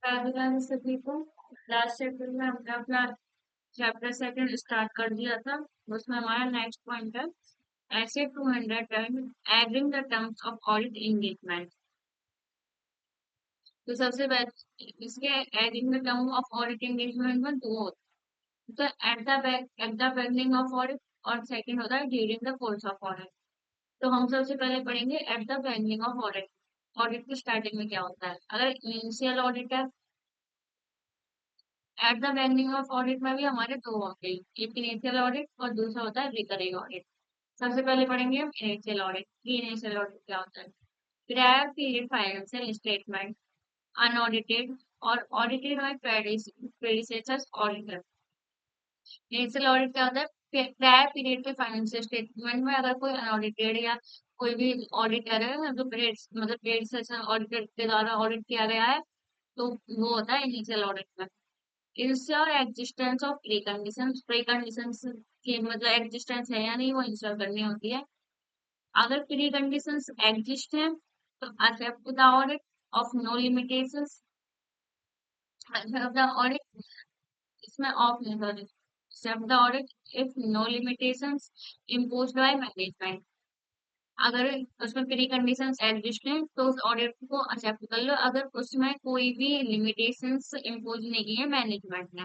राधे राधे सभी को। Last chapter में हमने अपना चैप्टर सेकंड स्टार्ट कर दिया था। उसमें हमारा नेक्स्ट पॉइंट है ऐसे 200 term adding the terms of audit engagement. तो सबसे पहले इसके adding the term of audit engagement में दो होते हैं। तो at the beginning of audit और सेकंड होता है during the course of audit. तो हम सबसे पहले पढ़ेंगे at the beginning of audit. Audit की स्टार्टिंग में क्या होता है? अगर इनिशियल ऑडिट है, at the beginning of audit में भी हमारे दो होते हैं, एक इनिशियल ऑडिट और दूसरा होता है रिकरिंग ऑडिट। सबसे पहले पढ़ेंगे हम इनिशियल ऑडिट। इनिशियल ऑडिट क्या होता है? Prior period financial statement unaudited और audited by predecessors auditor. Initial audit क्या होता है? प्रायर पीरियड के फाइनेंशियल स्टेटमेंट में अगर कोई अनऑडिटेड या कोई भी ऑडिटर है जो प्रेडिसेसर ऑडिटर के द्वारा ऑडिट किया गया है, तो वो होता है इनिशियल ऑडिट में। Ensure existence of preconditions. Preconditions की मतलब एग्जिस्टेंस है या नहीं वो इंश्योर करनी होती है। अगर प्रीकंडीशंस एग्जिस्ट है तो accept the audit of no limitations. Accept the audit, इसमें ऑफ नहीं, sorry, accept the audit if no limitations imposed by management. अगर उसमें प्री कंडीशंस एग्जिस्ट हैं तो उस ऑडिट को एक्सेप्ट कर लो अगर उसमें कोई भी लिमिटेशंस इम्पोज नहीं की है मैनेजमेंट ने।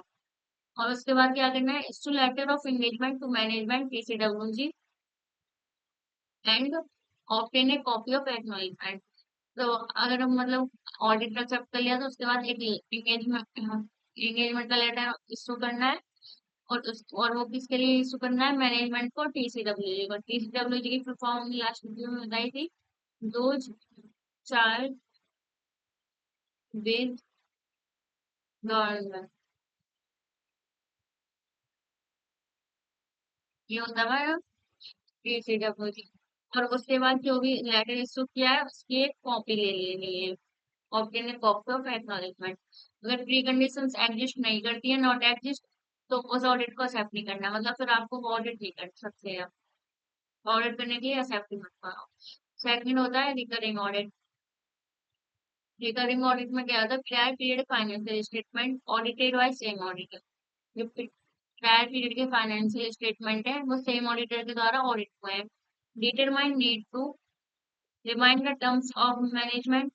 और उसके बाद क्या करना है? Issue letter of engagement to management PCWG and obtain a copy of acknowledgement. तो अगर हम मतलब ऑडिट एक्सेप्ट कर लिया तो उसके बाद एक एंगेजमेंट का लेटर इशू करना है। और वो किसके लिए इशू करना है? मैनेजमेंट को, टीसीडब्ल्यूजी को। टीसीडब्ल्यूजी की फुल फॉर्म लास्ट वीडियो में बताई थी, दोज चार्ज विद गवर्नमेंट। ये होता है टीसीडब्ल्यूजी। और उसके बाद जो भी लेटर इशू किया है उसकी एक कॉपी ले लेनी है, obtain a copy of acknowledgement. अगर प्री कंडीशंस एग्जिस्ट नहीं करती है, नॉट एग्जिस्ट, तो उस ऑडिट को एक्सेप्ट नहीं करना, मतलब फिर आपको वो ऑडिट नहीं कर सकते आप। ऑडिट करने के लिए एक्सेप्ट मत करो। सेकंड होता है रिकरिंग ऑडिट। रिकरिंग ऑडिट में क्या होता है? Prior period financial statement audited by same auditor. जो प्रायर पीरियड के फाइनेंशियल स्टेटमेंट है वो सेम ऑडिटर के द्वारा ऑडिट हुए हैं। Determine need to remind the terms of management.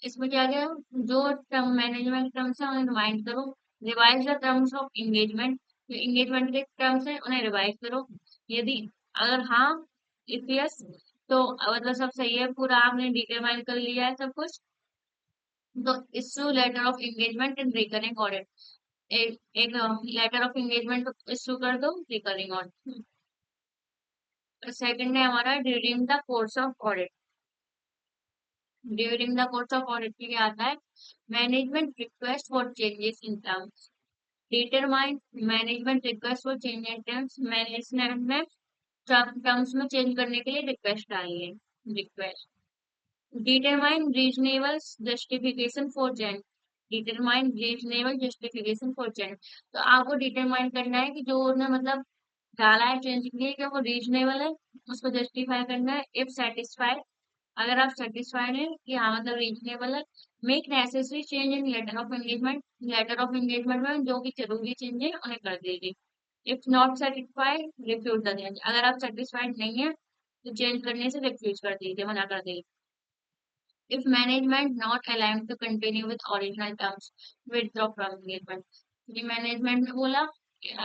इसमें क्या क्या जो टर्म मैनेजमेंट टर्म्स है उन्हें रिमाइंड करो। Revise the terms of engagement. जो एंगेजमेंट के टर्म्स है उन्हें रिवाइज करो। यदि अगर हाँ, इफ यस, तो मतलब सब सही है, पूरा आपने डिटरमाइन कर लिया है सब कुछ, तो issue letter of engagement in recurring audit. एक लेटर ऑफ एंगेजमेंट इश्यू कर दो रिकरिंग ऑडिट। सेकंड है हमारा during the course of audit. During the course of audit में क्या आता है? Management request for changes in terms. Determine management request for change in terms. Management में terms में चेंज करने के लिए रिक्वेस्ट डाली है, request. Determine reasonable justification for change. Determine reasonable justification for change. तो आपको डिटरमाइन करना है कि जो उन्होंने मतलब डाला है चेंज के लिए क्या वो रीजनेबल है, उसको जस्टिफाई करना है। इफ सेटिस्फाइड, अगर आप सेटिस्फाइड हैं कि हाँ मतलब रीजनेबल है, make necessary change in letter of engagement. Letter of engagement में जो भी जरूरी चेंज है उन्हें कर दीजिए। If not satisfied refuse the change. अगर आप सेटिस्फाइड नहीं है तो चेंज करने से रिफ्यूज कर दीजिए, मना कर दीजिए। If management not allowed to continue with original terms, withdraw from engagement. ये मैनेजमेंट ने बोला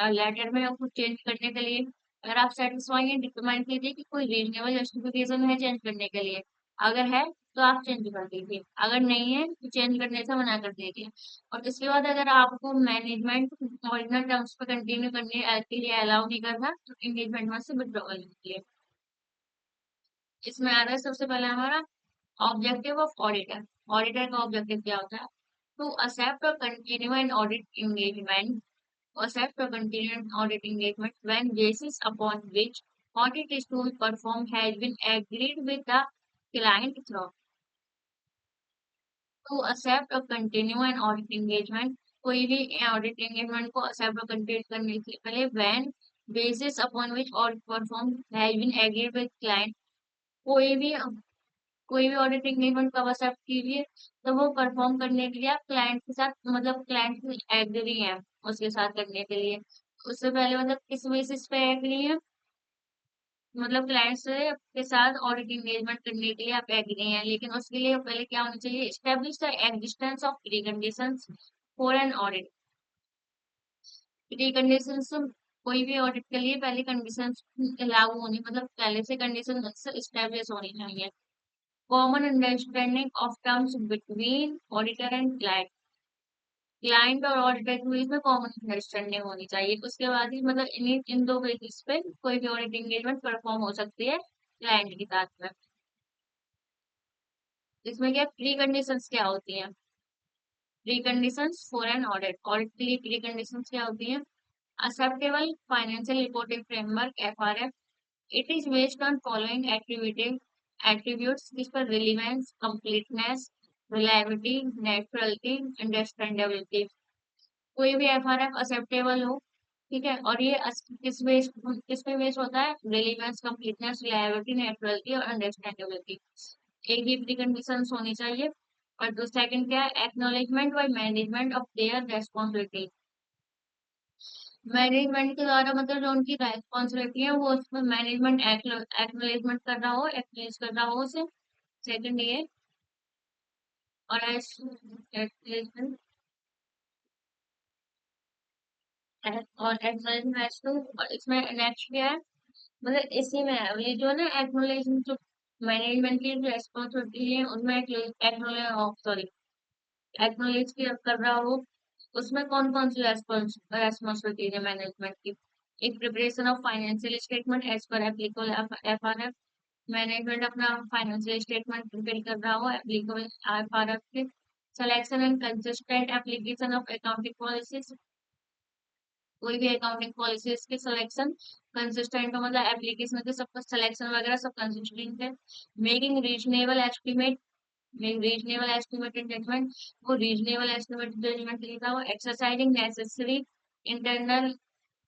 लेटर में कुछ चेंज करने के लिए, अगर आप सेटिस्फाई हैं डिटरमाइन कीजिए कि कोई रीजनेबल जस्टिफिकेशन है चेंज करने के लिए। अगर है तो आप चेंज कर दीजिए, अगर नहीं है तो चेंज करने से मना कर दीजिए। और इसके बाद अगर आपको मैनेजमेंट ओरिजिनल टर्म्स पे कंटिन्यू करने के लिए अलाउ नहीं करना तो एंगेजमेंट में से विथड्रॉ कर लीजिए। इसमें आ रहा है सबसे पहले हमारा ऑब्जेक्टिव ऑफ ऑडिटर। ऑडिटर का ऑब्जेक्टिव क्या होता है? टू एक्सेप्ट और continue an audit engagement. Accept or continue an audit engagement when basis upon which audit is to be performed has been agreed with the client through. To accept or continue an audit engagement, कोई भी audit engagement को accept और continue करने से पहले when basis upon which audit performed has been agreed with client, कोई भी कोई भी ऑडिट एंगेजमेंट कब एक्सेप्ट कीजिए, तो वो परफॉर्म करने के लिए आप क्लाइंट के साथ मतलब क्लाइंट एग्री है उसके साथ करने के लिए। उससे पहले मतलब किस बेसिस पे एग्री है, मतलब क्लाइंट से के साथ ऑडिट एंगेजमेंट करने के लिए आप एग्री हैं, लेकिन उसके लिए पहले क्या होना चाहिए, establish the existence of pre conditions for an audit. Pre conditions कोई भी ऑडिट के लिए पहले कंडीशंस लागू होनी, मतलब पहले से कंडीशन एस्टेब्लिश होनी चाहिए। Common understanding of terms between auditor and client, client और ऑडिटर के बीच में कॉमन अंडरस्टैंडिंग होनी चाहिए। उसके बाद ही मतलब इन दो बेसिस पे कोई भी ऑडिट एंगेजमेंट परफॉर्म हो सकती है क्लाइंट के साथ में। इसमें क्या प्री कंडीशंस क्या होती हैं, pre conditions for an audit, audit के लिए प्री कंडीशंस क्या होती हैं, acceptable financial reporting framework FRF. It is based on following attributes जिस पर relevance, completeness, reliability, naturality, understandability। कोई भी FRF acceptable हो, ठीक है, और ये किस पे बेस होता है, रिलीवेंस, कंप्लीटनेस, रिलायबिलिटी, नेचुरलिटी और अंडरस्टैंडेबिलिटी। एक ये प्री कंडीशंस होनी चाहिए। और दो सेकंड क्या है, acknowledgement by management of their responsibility, management के द्वारा मतलब जो उनकी रेस्पॉन्सिबिलिटी है वो उसमें मैनेजमेंट एक्नॉलेजमेंट कर रहा हो, एक्नॉलेज कर रहा हो उसे। सेकंड ये, और एक्नॉलेजमेंट और एक्नॉलेजमेंट टू, और इसमें नेक्स्ट क्या है, मतलब इसी में है ये जो है ना एक्नॉलेजमेंट, जो मैनेजमेंट की जो रेस्पॉन्सिबिलिटी है उनमें एक्नॉलेज, सॉरी, एक्नॉलेज कर रहा हो, उसमें कौन कौन सी रेस्पॉन्सिबिलिटी है मैनेजमेंट की। एक, preparation of financial statement as per applicable FRF, management अपना फाइनेंशियल स्टेटमेंट प्रिपेयर कर रहा हो एप्लीकेबल FRF के। Selection and consistent application of accounting policies, कोई भी अकाउंटिंग पॉलिसीज के सिलेक्शन कंसिस्टेंट हो, मतलब एप्लीकेशन के सबका सिलेक्शन वगैरह सब कंसिस्टेंट है। Making reasonable estimate, reasonable estimated judgement, वो रीजनेबल एस्टिमेटेड जजमेंट लिखा हुआ। Exercising necessary internal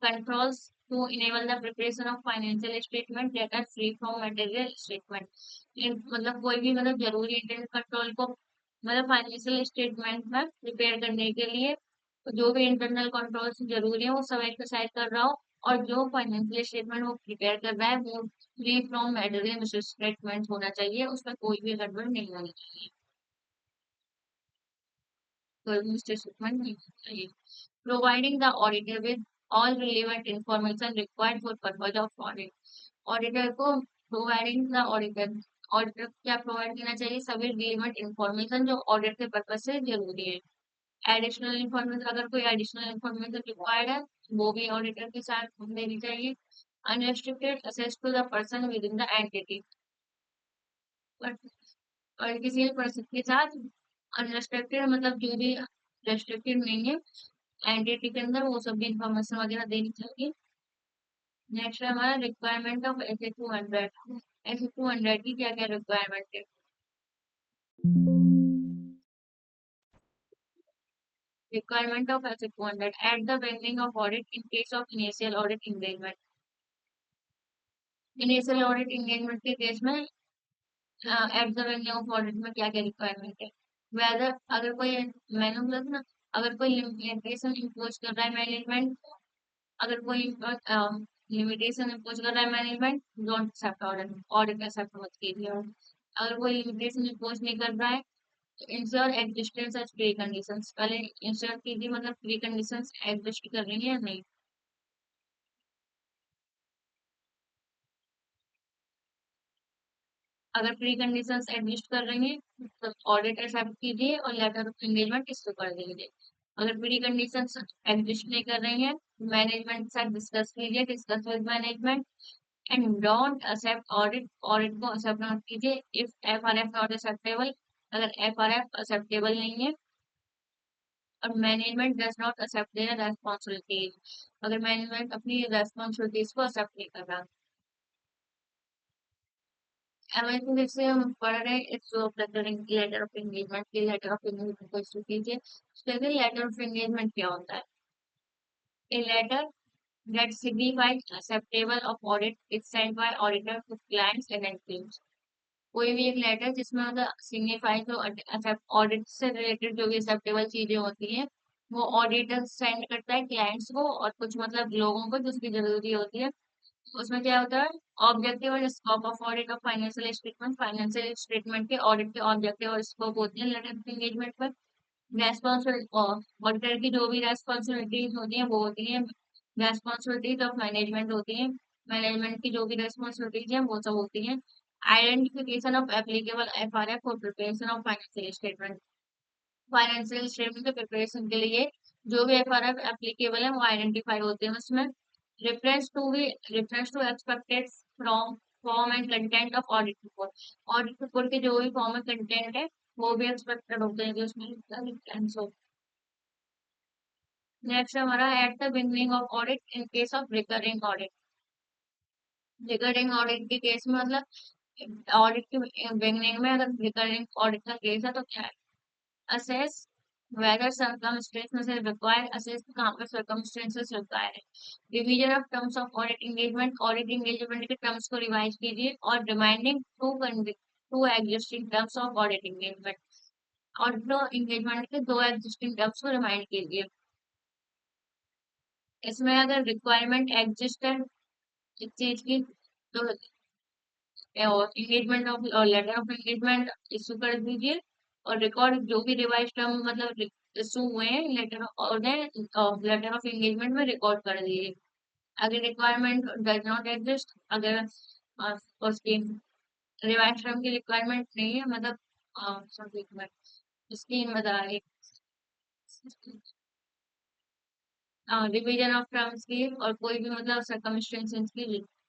controls to enable the preparation of financial statement that are free from material statement। मतलब कोई भी मतलब जरूरी इंटरनल कंट्रोल को मतलब फाइनेंशियल स्टेटमेंट में प्रिपेयर करने के लिए जो भी इंटरनल कंट्रोल्स जरूरी है वो सब एक्सरसाइज कर रहा हो, और जो फाइनेंशियल स्टेटमेंट वो प्रिपेयर कर रहा है वो फ्री फ्रॉम मेटेरियल स्टेटमेंट होना चाहिए, उसमें कोई भी गड़बड़ नहीं होनी चाहिए, कोई भी स्टेटमेंट नहीं होना चाहिए। Providing the auditor with all relevant information required for purpose of audit, auditor को प्रोवाइडिंग द ऑडिटर क्या प्रोवाइड करना चाहिए, सभी रिलेवेंट इंफॉर्मेशन जो ऑडिट के पर्पज से जरूरी है। एडिशनल इंफॉर्मेशन, अगर कोई एडिशनल इंफॉर्मेशन रिक्वायर्ड है वो भी ऑडिटर के साथ देनी चाहिए। Unrestricted access to the person within the entity, और किसी भी पर्सन के साथ अनरेस्ट्रिक्टेड मतलब जो भी रेस्ट्रिक्टेड नहीं है एंटिटी के अंदर, वो सब भी इंफॉर्मेशन वगैरह देनी चाहिए। नेक्स्ट है हमारा रिक्वायरमेंट ऑफ SA 200। SA 200 की क्या क्या रिक्वायरमेंट है, requirement of SA 200 at the beginning of audit in case of initial audit engagement. Initial audit engagement के केस में at the beginning of audit में क्या क्या रिक्वायरमेंट है, वेदर अगर कोई, मैंने बोला था ना, अगर कोई लिमिटेशन इम्पोज कर रहा है मैनेजमेंट, अगर कोई लिमिटेशन इम्पोज कर रहा है management, don't accept audit, audit accept मत कीजिए। अगर कोई लिमिटेशन इम्पोज नहीं कर रहा है तो ensure existence of pre conditions, पहले इंश्योर कीजिए मतलब प्री कंडीशंस एग्जिस्ट कर रही है या नहीं। अगर प्री कंडीशंस एग्जिस्ट कर रही हैं तो ऑडिट एक्सेप्ट कीजिए और लेटर ऑफ एंगेजमेंट इशू कर दीजिए। अगर प्री कंडीशंस एग्जिस्ट नहीं कर रही हैं, मैनेजमेंट के साथ डिस्कस कीजिए, discuss with management, and don't accept audit, audit को एक्सेप्ट मत कीजिए इफ FRF नॉट एक्सेप्टेबल, अगर FRF एक्सेप्टेबल नहीं है और management does not accept their responsibilities, अगर मैनेजमेंट अपनी रेस्पॉन्सिबिलिटीज को एक्सेप्ट नहीं कर रहा। एमएससी जैसे हम पढ़ रहे हैं इस लेटर ऑफ एंगेजमेंट की, लेटर ऑफ एंगेजमेंट को इशू कीजिए। उसके लिए लेटर ऑफ एंगेजमेंट क्या होता है, a letter that signifies acceptable of audit is sent by auditor to clients and entities। कोई भी एक लेटर जिसमें मतलब सिग्निफाई जो ऑडिट से रिलेटेड जो भी एक्सेप्टेबल चीजें होती हैं वो ऑडिटर सेंड करता है क्लाइंट्स को, और कुछ मतलब लोगों को जिसकी जरूरी होती है। उसमें क्या होता है, ऑब्जेक्टिव और scope of audit of financial statement के ऑडिट के ऑब्जेक्टिव और स्कोप होते हैं लेटर ऑफ एंगेजमेंट पर। रेस्पॉन्सिबिलिटी ऑडिटर की जो भी रेस्पॉन्सिबिलिटीज होती हैं वो होती हैं रेस्पॉन्सिबिलिटीज ऑफ मैनेजमेंट होती हैं। मैनेजमेंट की जो भी रेस्पॉन्सिबिलिटीज हैं वो सब होती हैं। Identification of applicable FRF for preparation of financial statement. Financial statement के प्रिपरेशन के लिए जो भी एफआरएफ एप्लीकेबल है वो आइडेंटिफाई होते हैं उसमें। Reference to expected from form and content of audit report. Audit report के जो भी फॉर्म में कंटेंट है वो भी एक्सपेक्टेड होते हैं जो उसमें। नेक्स्ट हमारा at the beginning of audit in case of recurring audit. Recurring audit के केस में मतलब ऑडिट के बिगनिंग में अगर रिकरिंग ऑडिट का केस है तो क्या है, assess whether circumstances are required, assess कहाँ पर circumstances required है। revision of terms of audit engagement के terms को रिवाइज कीजिए और reminding two existing terms of audit engagement। Audit engagement के दो एग्जिस्टिंग टर्म्स को रिमाइंड कीजिए। इसमें अगर रिक्वायरमेंट एग्जिस्ट है इस चीज की तो engagement of letter of engagement issue कर दीजिए, और रिकॉर्ड जो भी रिवाइज टर्म मतलब इशू हुए हैं लेटर और लेटर ऑफ एंगेजमेंट में रिकॉर्ड कर दीजिए। अगर रिक्वायरमेंट डज नॉट एग्जिस्ट, अगर उसकी रिवाइज टर्म की रिक्वायरमेंट नहीं है मतलब इसकी मतलब रिवीजन ऑफ टर्म्स की और कोई भी मतलब सर्कमस्टेंसेस की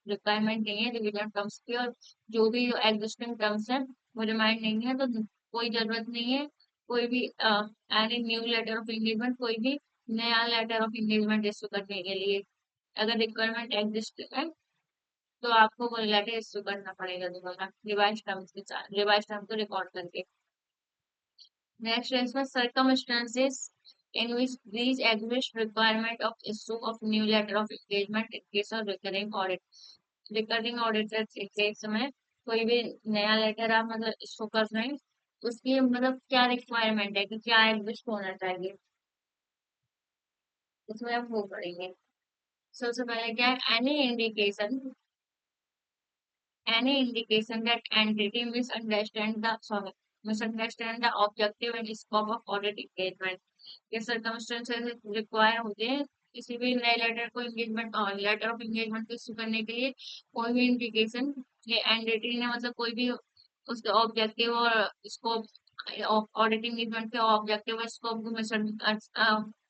रिक्वायरमेंट नहीं है रिवीजन ऑफ टर्म्स की, और जो भी एग्जिस्टिंग टर्म्स है वो रिमाइंड नहीं है तो कोई जरूरत नहीं है कोई भी any new letter of engagement, कोई भी नया लेटर ऑफ एंगेजमेंट इशू करने के लिए। अगर रिक्वायरमेंट एग्जिस्ट है तो आपको वो लेटर इशू करना पड़ेगा दोबारा रिवाइज टर्म्स के साथ, रिवाइज टर्म को रिकॉर्ड करके। Next is the circumstances in which these exist requirement of issue of new letter of engagement in case of recurring audit। Recurring auditor के केस में कोई भी नया लेटर आप मतलब इशू कर रहे हैं उसकी मतलब क्या रिक्वायरमेंट है कि क्या एग्जिस्ट होना चाहिए, इसमें आप वो पढ़ेंगे। सबसे पहले क्या है, any indication that entity misunderstand the objective and scope of audit engagement। ये सर्कमस्टेंसेस रिक्वायर होते हैं किसी भी नए लेटर को एंगेजमेंट और लेटर ऑफ एंगेजमेंट को इशू करने के लिए। कोई भी इंडिकेशन ये एंटिटी ने मतलब कोई भी उसके ऑब्जेक्टिव और स्कोप ऑडिट एंगेजमेंट के ऑब्जेक्टिव और स्कोप को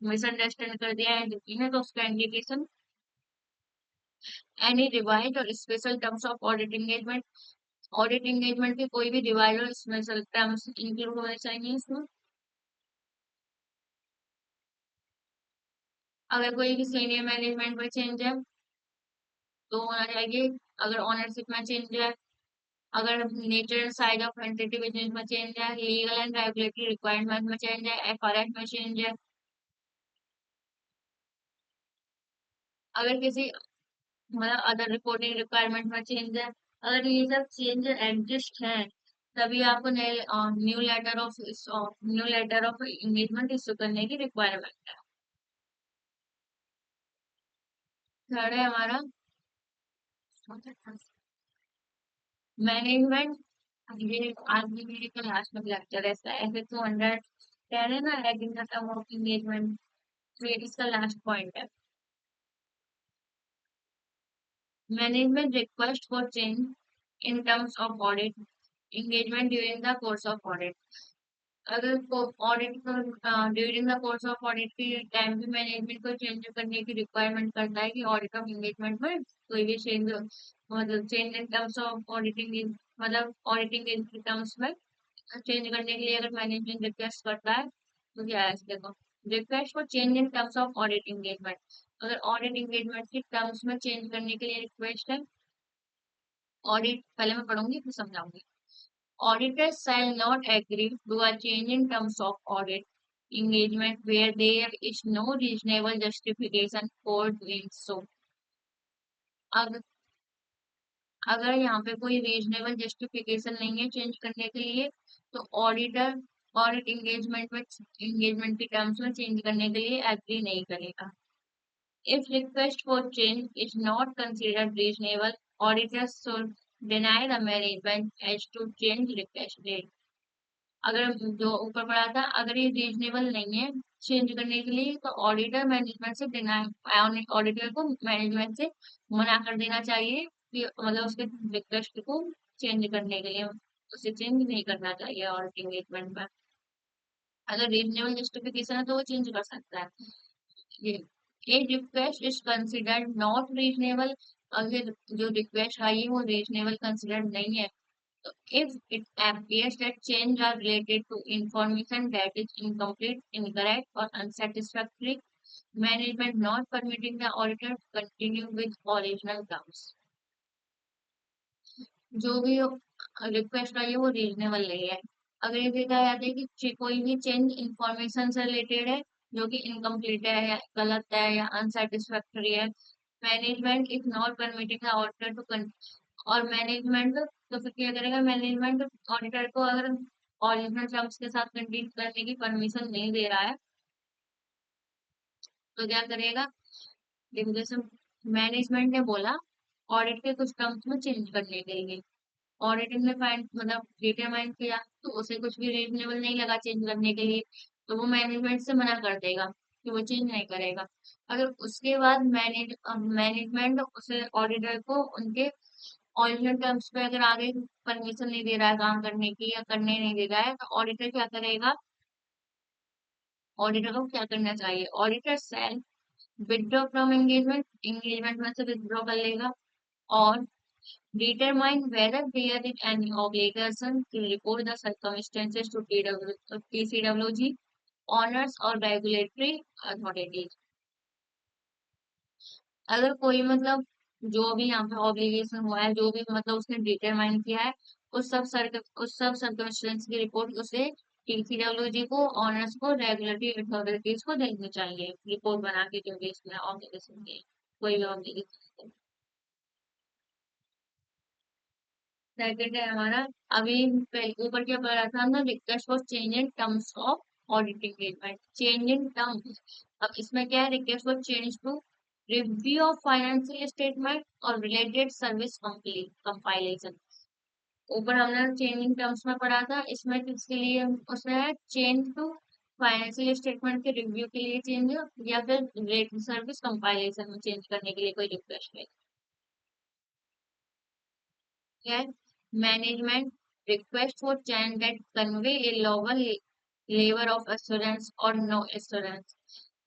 मिसअंडरस्टैंड कर दिया है तो उसका इंडिकेशन। एनी रिवाइज और special terms of audit engagement के कोई भी रिवाइज और स्पेशल टर्म्स इंक्लूड होने चाहिए इसमें। अगर कोई भी सीनियर मैनेजमेंट में चेंज है तो होना चाहिए। अगर ओनरशिप में चेंज है, अगर nature size of entity business में चेंज है, लीगल एंड रेगुलेटरी रिक्वायरमेंट में चेंज है, एफआरएफ में चेंज है, अगर किसी मतलब अदर रिपोर्टिंग रिक्वायरमेंट में चेंज है, अगर ये सब चेंज एग्जिस्ट है तभी आपको नए new letter of engagement issue करने की रिक्वायरमेंट है। थर्ड है हमारा मैनेजमेंट। ये आज की वीडियो का लास्ट में लेक्चर है ऐसा ऐसे 210 है ना एग्रीमेंट ऑफ एंगेजमेंट, तो ये इसका लास्ट पॉइंट है। Management request for change in terms of audit engagement during the course of audit। अगर audit during the course of audit के टाइम भी मैनेजमेंट को चेंज करने की रिक्वायरमेंट करता है कि ऑडिट ऑफ एंगेजमेंट में कोई भी चेंज मतलब change in terms of auditing मतलब ऑडिटिंग इन टर्म्स में चेंज करने के लिए अगर मैनेजमेंट रिक्वेस्ट करता है तो क्या है देखो, request for change in terms of audit engagement. अगर ऑडिट एंगेजमेंट के टर्म्स में चेंज करने के लिए रिक्वेस्ट है, ऑडिट पहले मैं पढ़ूंगी फिर समझाऊंगी। Auditors shall not agree to a change in terms of audit engagement where there is no reasonable justification for doing so। अगर अगर यहाँ पे कोई रीजनेबल जस्टिफिकेशन नहीं है चेंज करने के लिए, तो ऑडिटर ऑडिट एंगेजमेंट की टर्म्स में चेंज करने के लिए एग्री नहीं करेगा। If request for change is not considered reasonable, auditors should deny the management as to change request date. अगर जो ऊपर पड़ा था, अगर ये रीजनेबल नहीं है चेंज करने के लिए, तो ऑडिटर मैनेजमेंट से डिनाई ऑडिटर को मैनेजमेंट से मना कर देना चाहिए कि मतलब उसके रिक्वेस्ट को चेंज करने के लिए उसे चेंज नहीं करना चाहिए ऑडिट एंगेजमेंट में। अगर रीजनेबल जस्टिफिकेशन है तो वो चेंज कर सकता है। ये a request is considered not reasonable, अगर जो रिक्वेस्ट आई है वो रीजनेबल कंसिडर्ड नहीं है, so if it appears that change are related to information that is incomplete, incorrect, or unsatisfactory, management not permitting the auditor to continue with original terms. जो भी request आई है वो रीजनेबल नहीं है। अगर ये देखा जाता है कि कोई भी चेंज इंफॉर्मेशन से रिलेटेड है जो कि इनकम्प्लीट है या गलत है या अनसेटिस्फैक्टरी है, management is not permitting the auditor to, और मैनेजमेंट तो फिर क्या करेगा, मैनेजमेंट ऑडिटर को अगर ओरिजिनल टर्म्स के साथ कंटिन्यू करने की परमिशन नहीं दे रहा है तो क्या करेगा, देखो जैसे मैनेजमेंट ने बोला ऑडिट के कुछ टर्म्स में चेंज करने के लिए, ऑडिटिंग ने फाइंड मतलब डिटरमाइन किया तो उसे कुछ भी रीजनेबल नहीं लगा चेंज करने के लिए, तो वो मैनेजमेंट से मना कर देगा कि वो चेंज नहीं करेगा। अगर उसके बाद मैनेजमेंट उसे ऑडिटर को उनके ओरिजिनल टर्म्स पे अगर आगे परमिशन नहीं दे रहा है काम करने की या करने नहीं दे रहा है, तो ऑडिटर क्या करेगा, ऑडिटर को क्या करना चाहिए, auditor shall withdraw from engagement, engagement में से विथड्रॉ कर लेगा, और determine whether there is any obligation to report the circumstances to TCWG, owners or regulatory authorities. अगर कोई मतलब जो भी यहाँ पे ऑब्लिगेशन हुआ है, जो भी मतलब उसने डिटरमाइन किया है, उस सब सर्कमस्टेंस की रिपोर्ट उसे TCWG को, ऑनर्स को, रेगुलेटरी अथॉरिटीज को देनी चाहिए रिपोर्ट बना के, जो भी इसमें ऑब्लिगेशन की कोई भी ऑब्लिगेशन। सेकंड है हमारा, अभी ऊपर क्या पढ़ा था हमने, request for change in terms of audit engagement, change in terms. अब इसमें क्या है, request for change to review of financial statement और रिलेटेड सर्विस कंपाइलेशन। ऊपर हमने चेंज इन टर्म्स में पढ़ा था, इसमें किसके लिए उसमें है, चेंज टू फाइनेंशियल स्टेटमेंट के रिव्यू के लिए चेंज, या फिर रिलेटेड सर्विस कंपाइलेशन में चेंज करने के लिए कोई रिक्वेस्ट है। Yet, management request for change that convey a lower level of assurance or no assurance.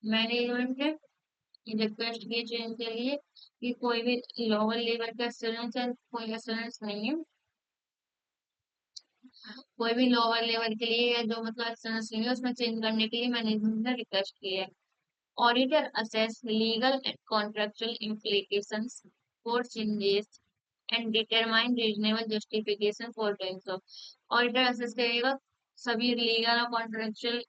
Management ने रिक्वेस्ट की चेंज के लिए कि कोई भी लोअर लेवल का assurance है, कोई assurance नहीं है, कोई भी लोअर लेवल के लिए जो मतलब assurance नहीं है उसमें चेंज करने के लिए मैनेजमेंट ने रिक्वेस्ट की है। Auditor assess legal and contractual implications for changes and determine reasonable justification for doing so. Auditor assess करेगा सभी लीगल और कॉन्ट्रेक्चुअल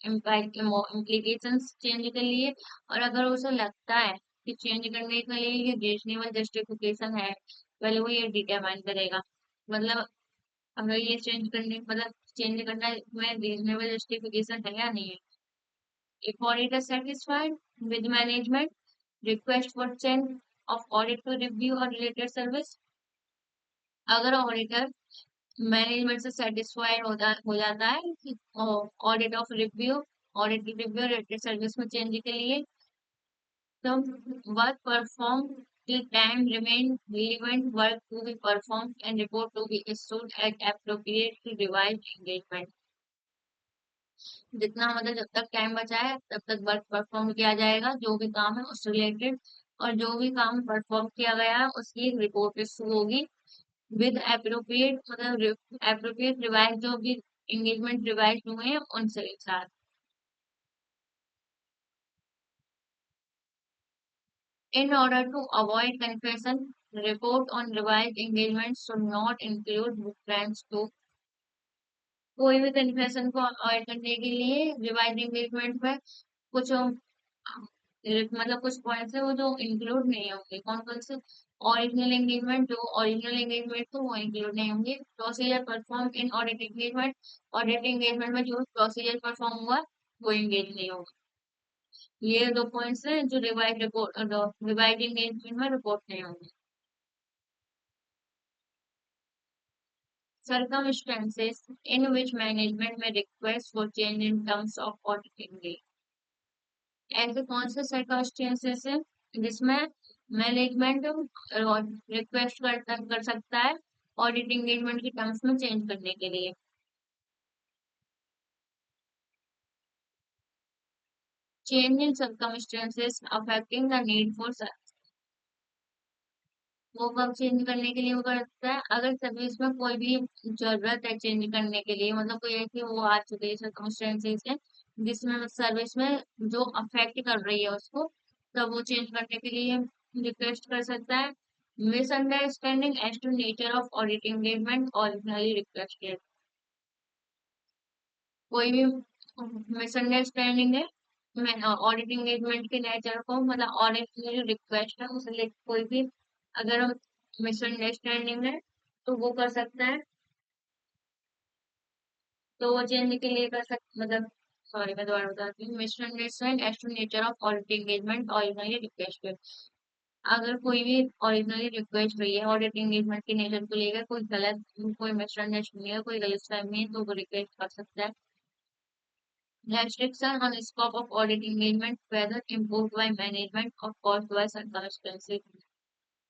इम्प्लीकेशंस चेंज के लिए, और अगर उसे लगता है कि चेंज करने के लिए ये रीजनेबल जस्टिफिकेशन है, पहले वो ये डिटरमाइन करेगा, मतलब अगर ये चेंज करने मतलब चेंज करना में रीजनेबल जस्टिफिकेशन है या नहीं है। If auditor satisfied with management request for change of audit to review or related service, अगर ऑडिटर मैनेजमेंट से सेटिस्फाइड हो जाता है कि ऑडिट रिव्यू रिलेटेड सर्विस में चेंज के लिए, तो work perform till time remain relevant work to be performed and report to be issued at appropriate to revised engagement. जितना मतलब जब तक टाइम बचा है तब तक वर्क परफॉर्म किया जाएगा जो भी काम है उससे रिलेटेड, और जो भी काम परफॉर्म किया गया है उसकी रिपोर्ट इशू होगी विद एप्रोप्रिएट मतलब एप्रोप्रिएट रिवाइज, जो भी एंगेजमेंट रिवाइज हुए हैं उनसे एक साथ। In order to avoid confusion, report on revised engagement should not include reference to, कोई भी कन्फेशन को अवॉइड करने के लिए रिवाइज एंगेजमेंट में कुछ मतलब कुछ पॉइंट्स है वो जो इंक्लूड नहीं होंगे, कौन कौन से, ओरिजिनल एंगेजमेंट, जो ओरिजिनल एंगेजमेंट तो वो इंक्लूड नहीं होंगे। Procedure perform in audit engagement, audit engagement में जो प्रोसीजर परफॉर्म हुआ वो एंगेज नहीं होगा। ये दो पॉइंट्स हैं जो रिवाइज रिपोर्ट, रिवाइज एंगेजमेंट में रिपोर्ट नहीं होंगे। Circumstances in which management may request for change in terms of audit engagement। ऐसे कौन से सर्कमस्टेंसेस है जिसमें मैनेजमेंट रिक्वेस्ट कर सकता है ऑडिट एंगेजमेंट की टर्म्स में चेंज करने के लिए? Change in circumstances affecting the need for, वो कब चेंज करने के लिए वो करता है अगर सर्विस में कोई भी जरूरत है चेंज करने के लिए, मतलब कोई ऐसी वो आ चुकी है सर्कमस्टेंसेस है जिसमें सर्विस में जो अफेक्ट कर रही है उसको, तब वो चेंज करने के लिए रिक्वेस्ट कर सकता है। Misunderstanding as to nature of audit engagement originally requested, कोई भी मिसअंडरस्टैंडिंग है मैं ऑडिट एंगेजमेंट के नेचर को, मतलब ऑडिट की जो रिक्वेस्ट है उसे लेकर कोई भी अगर मिसअंडरस्टैंडिंग है तो वो कर सकता है, तो वो चेंज के लिए कर सकता, मतलब सॉरी मैं दोबारा बताती हूँ। Misunderstand as to nature of audit engagement originally requested, अगर कोई भी ओरिजिनली रिक्वेस्ट हुई है ऑडिट एंगेजमेंट के नेचर को लेकर, कोई गलत, कोई मिसअंडरस्टैंडिंग है, कोई गलत फहमी है, तो वो रिक्वेस्ट कर सकता है। Restriction on scope of audit engagement whether imposed by management or caused by circumstances।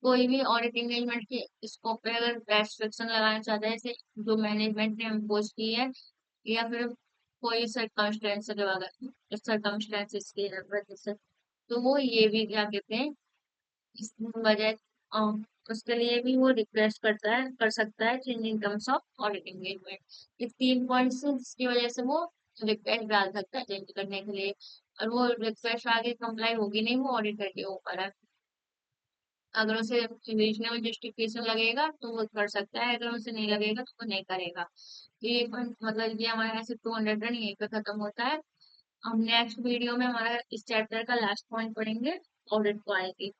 कोई भी ऑडिट एंगेजमेंट के स्कोप पे अगर रेस्ट्रिक्शन लगाना चाहता है, जैसे जो मैनेजमेंट ने इम्पोज की है, या फिर कोई सर्कमस्टेंसेस की वजह से, तो वो ये भी क्या कहते हैं इस वजह उसके लिए भी वो रिक्वेस्ट करता है, कर सकता है change in terms of audit engagement. इस 3 पॉइंट्स जिसकी वजह से वो रिक्वेस्ट डाल सकता है चेंज करने के लिए, और वो रिक्वेस्ट आगे कंप्लाई होगी नहीं, वो ऑडिटर के ऊपर है। अगर उसे रीजनेबल जस्टिफिकेशन लगेगा तो वो कर सकता है, अगर उसे नहीं लगेगा तो वो नहीं करेगा। तो ये point, मतलब ये हमारा ऐसे 200 रन यहीं पे खत्म होता है। हम नेक्स्ट वीडियो में हमारा इस चैप्टर का लास्ट पॉइंट पढ़ेंगे, ऑडिट क्वालिटी।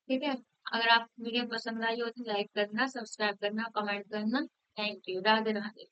ठीक है, अगर आप वीडियो पसंद आई हो तो लाइक करना, सब्सक्राइब करना, कमेंट करना। Thank you, Radhe Radhe.